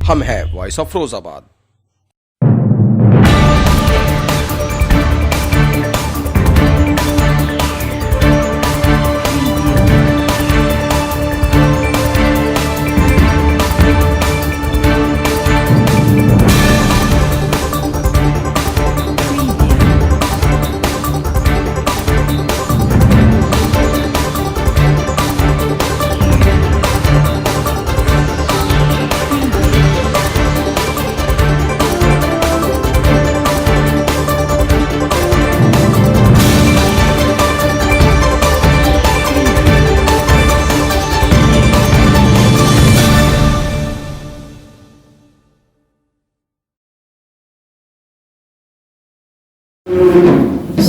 हम हैं voice of Firozabad.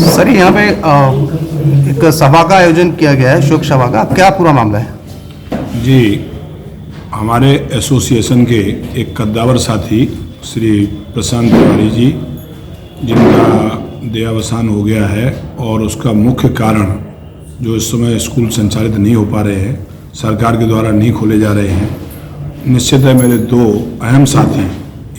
Sir यहाँ पे एक सभा का आयोजन किया गया है, शोक सभा का, क्या पूरा मामला है? जी, हमारे एसोसिएशन के एक कद्दावर साथी श्री प्रशांत तिवारी जी, जिनका देहावसान हो गया है और उसका मुख्य कारण जो इस समय स्कूल संचालित नहीं हो पा रहे हैं, सरकार के द्वारा नहीं खोले जा रहे हैं। निश्चित है मेरे दो अहम साथी,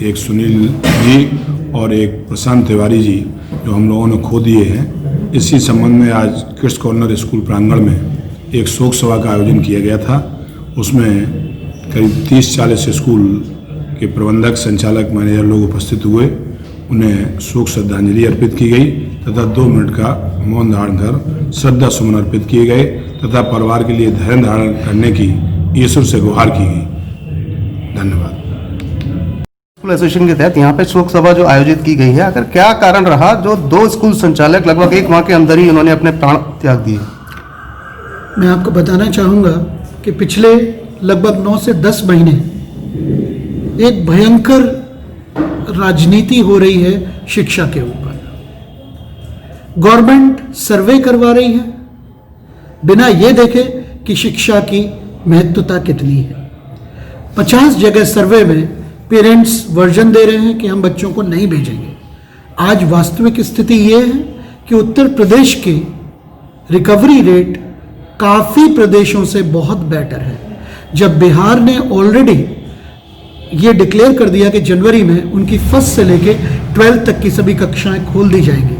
एक सुनील जी और एक प्रशांत तिवारी जी, जो हम लोगों ने खो दिए हैं। इसी संबंध में आज किड्स कॉर्नर स्कूल प्रांगण में एक शोक सभा का आयोजन किया गया था। उसमें करीब 30-40 स्कूल के प्रबंधक, संचालक, मैनेजर लोग उपस्थित हुए। उन्हें शोक श्रद्धांजलि अर्पित की गई तथा 2 मिनट का मौन धारण कर श्रद्धा सुमन अर्पित किए गए तथा परिवार के लिए धैर्य धारण करने की ईश्वर से गुहार की गई। धन्यवाद। स्कूल एसोसिएशन के तहत यहाँ पे शोक सभा जो आयोजित की गई है, अगर क्या कारण रहा जो 2 स्कूल संचालक लगभग 1 माह के अंदर ही उन्होंने अपने प्राण त्याग दिए? मैं आपको बताना चाहूँगा कि पिछले लगभग 9 से 10 महीने एक भयंकर राजनीति हो रही है शिक्षा के ऊपर। गवर्नमेंट सर्वे करवा रही है बिना ये देखे कि शिक्षा की महत्वता कितनी है। 50 जगह सर्वे में पेरेंट्स वर्जन दे रहे हैं कि हम बच्चों को नहीं भेजेंगे। आज वास्तविक स्थिति ये है कि उत्तर प्रदेश की रिकवरी रेट काफ़ी प्रदेशों से बहुत बेटर है। जब बिहार ने ऑलरेडी ये डिक्लेयर कर दिया कि जनवरी में उनकी फर्स्ट से लेके 12th तक की सभी कक्षाएं खोल दी जाएंगी,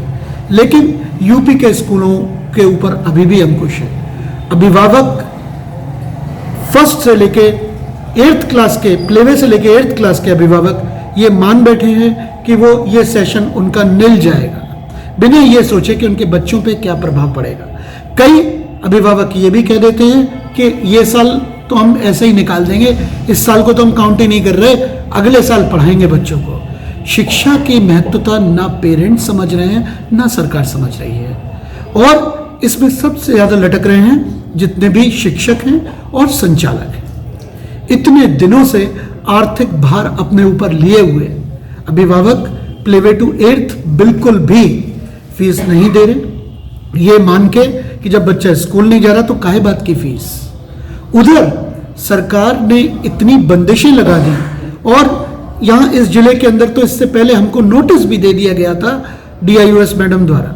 लेकिन यूपी के स्कूलों के ऊपर अभी भी अंकुश है। अभिभावक फर्स्ट से लेके 8th क्लास के, प्लेवे से लेके 8th क्लास के अभिभावक ये मान बैठे हैं कि वो ये सेशन उनका निल जाएगा, बिना ये सोचे कि उनके बच्चों पे क्या प्रभाव पड़ेगा। कई अभिभावक ये भी कह देते हैं कि ये साल तो हम ऐसे ही निकाल देंगे, इस साल को तो हम काउंट ही नहीं कर रहे, अगले साल पढ़ाएंगे बच्चों को। शिक्षा की महत्वता ना पेरेंट्स समझ रहे हैं, ना सरकार समझ रही है, और इसमें सबसे ज़्यादा लटक रहे हैं जितने भी शिक्षक हैं और संचालक हैं। इतने दिनों से आर्थिक भार अपने ऊपर लिए हुए अभिभावक प्लेवे टू 8th बिल्कुल भी फीस नहीं दे रहे, ये मान के कि जब बच्चा स्कूल नहीं जा रहा तो काहे बात की फीस। उधर सरकार ने इतनी बंदिशें लगा दी, और यहाँ इस जिले के अंदर तो इससे पहले हमको नोटिस भी दे दिया गया था DIOS मैडम द्वारा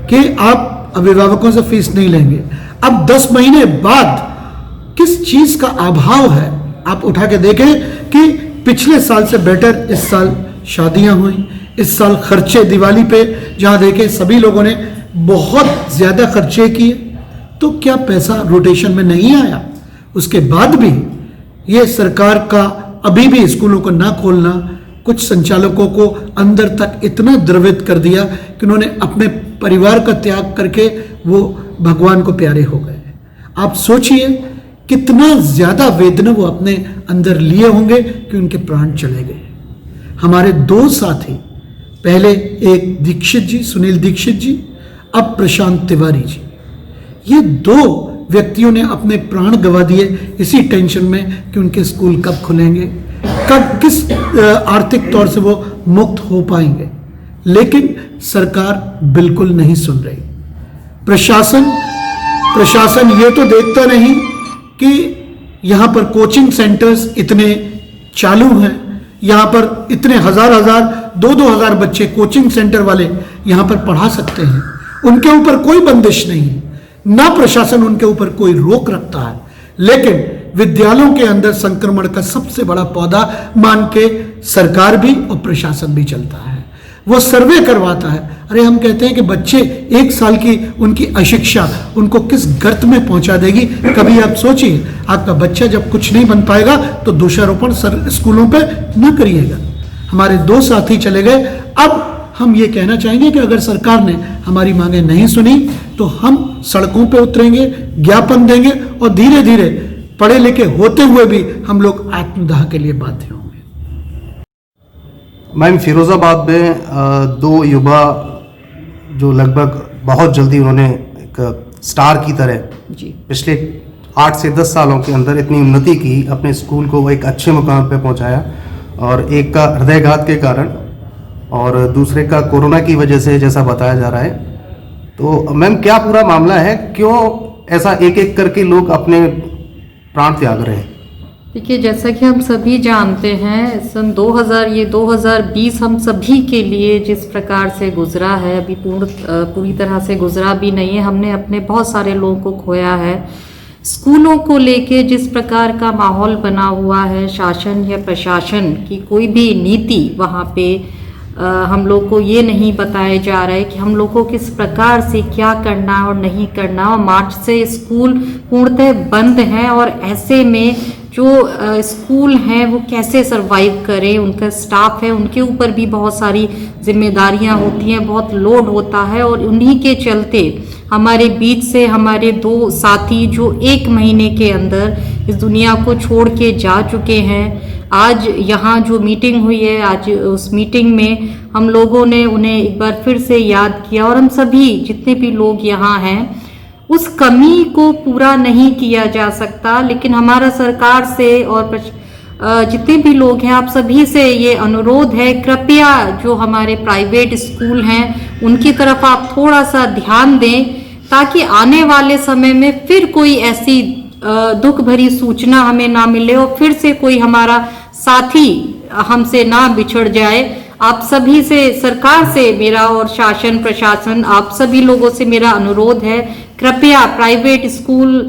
कि आप अभिभावकों से फीस नहीं लेंगे। अब 10 महीने बाद किस चीज का अभाव है आप उठा के देखें कि पिछले साल से बेटर इस साल शादियां हुई, इस साल खर्चे दिवाली पे जहां देखे सभी लोगों ने बहुत ज्यादा खर्चे किए, तो क्या पैसा रोटेशन में नहीं आया? उसके बाद भी ये सरकार का अभी भी स्कूलों को ना खोलना कुछ संचालकों को अंदर तक इतना द्रवित कर दिया कि उन्होंने अपने परिवार का त्याग करके वो भगवान को प्यारे हो गए। आप सोचिए कितना ज्यादा वेदना वो अपने अंदर लिए होंगे कि उनके प्राण चले गए। हमारे 2 साथी, पहले एक दीक्षित जी, सुनील दीक्षित जी, अब प्रशांत तिवारी जी, ये 2 व्यक्तियों ने अपने प्राण गंवा दिए इसी टेंशन में कि उनके स्कूल कब खुलेंगे, कब किस आर्थिक तौर से वो मुक्त हो पाएंगे। लेकिन सरकार बिल्कुल नहीं सुन रही। प्रशासन ये तो देखता नहीं कि यहाँ पर कोचिंग सेंटर्स इतने चालू हैं, यहाँ पर इतने हजार 2,000 बच्चे कोचिंग सेंटर वाले यहाँ पर पढ़ा सकते हैं, उनके ऊपर कोई बंदिश नहीं है, ना प्रशासन उनके ऊपर कोई रोक रखता है। लेकिन विद्यालयों के अंदर संक्रमण का सबसे बड़ा पौधा मान के सरकार भी और प्रशासन भी चलता है। वो सर्वे करवाता है। अरे हम कहते हैं कि बच्चे 1 साल की उनकी अशिक्षा उनको किस गर्त में पहुंचा देगी। कभी आप सोचिए, आपका बच्चा जब कुछ नहीं बन पाएगा तो दोषारोपण स्कूलों पे न करिएगा। हमारे 2 साथी चले गए। अब हम ये कहना चाहेंगे कि अगर सरकार ने हमारी मांगें नहीं सुनी तो हम सड़कों पे उतरेंगे, ज्ञापन देंगे और धीरे धीरे पढ़े लिखे होते हुए भी हम लोग आत्मदाह के लिए बाध्य होंगे। मैम, फिरोजाबाद में 2 युवा जो लगभग बहुत जल्दी उन्होंने एक स्टार की तरह जी पिछले 8 से 10 सालों के अंदर इतनी उन्नति की, अपने स्कूल को वो एक अच्छे मुकाम पे पहुंचाया, और एक का हृदयघात के कारण और दूसरे का कोरोना की वजह से, जैसा बताया जा रहा है। तो मैम, क्या पूरा मामला है? क्यों ऐसा एक एक करके लोग अपने प्राण त्याग रहे हैं? देखिए, जैसा कि हम सभी जानते हैं, सन 2020 हम सभी के लिए जिस प्रकार से गुजरा है, अभी पूरी तरह से गुजरा भी नहीं है। हमने अपने बहुत सारे लोगों को खोया है। स्कूलों को लेके जिस प्रकार का माहौल बना हुआ है, शासन या प्रशासन की कोई भी नीति वहाँ पे हम लोग को ये नहीं बताया जा रहा है कि हम लोग को किस प्रकार से क्या करना और नहीं करना। और मार्च से स्कूल पूर्णतः बंद हैं और ऐसे में जो स्कूल हैं वो कैसे सरवाइव करें, उनका स्टाफ है, उनके ऊपर भी बहुत सारी जिम्मेदारियां होती हैं, बहुत लोड होता है। और उन्हीं के चलते हमारे बीच से हमारे 2 साथी जो 1 महीने के अंदर इस दुनिया को छोड़ के जा चुके हैं। आज यहाँ जो मीटिंग हुई है, आज उस मीटिंग में हम लोगों ने उन्हें एक बार फिर से याद किया और हम सभी जितने भी लोग यहाँ हैं, उस कमी को पूरा नहीं किया जा सकता। लेकिन हमारा सरकार से और जितने भी लोग हैं, आप सभी से ये अनुरोध है, कृपया जो हमारे प्राइवेट स्कूल हैं उनकी तरफ आप थोड़ा सा ध्यान दें, ताकि आने वाले समय में फिर कोई ऐसी दुख भरी सूचना हमें ना मिले और फिर से कोई हमारा साथी हमसे ना बिछड़ जाए। आप सभी से, सरकार से मेरा और शासन प्रशासन, आप सभी लोगों से मेरा अनुरोध है, कृपया प्राइवेट स्कूल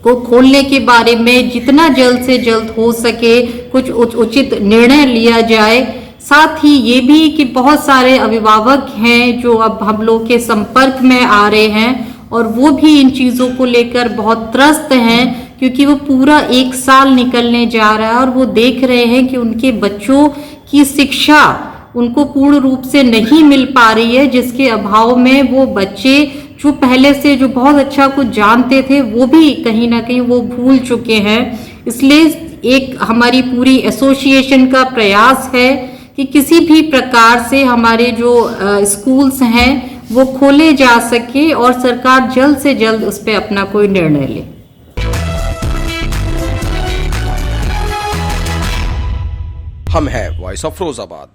को खोलने के बारे में जितना जल्द से जल्द हो सके कुछ उचित निर्णय लिया जाए। साथ ही ये भी कि बहुत सारे अभिभावक हैं जो अब हम लोग के संपर्क में आ रहे हैं और वो भी इन चीज़ों को लेकर बहुत त्रस्त हैं, क्योंकि वो पूरा 1 साल निकलने जा रहा है और वो देख रहे हैं कि उनके बच्चों की शिक्षा उनको पूर्ण रूप से नहीं मिल पा रही है, जिसके अभाव में वो बच्चे जो पहले से जो बहुत अच्छा कुछ जानते थे वो भी कहीं ना कहीं वो भूल चुके हैं। इसलिए एक हमारी पूरी एसोसिएशन का प्रयास है कि किसी भी प्रकार से हमारे जो स्कूल्स हैं वो खोले जा सके और सरकार जल्द से जल्द उस पर अपना कोई निर्णय ले। हम है वॉइस ऑफ फिरोजाबाद।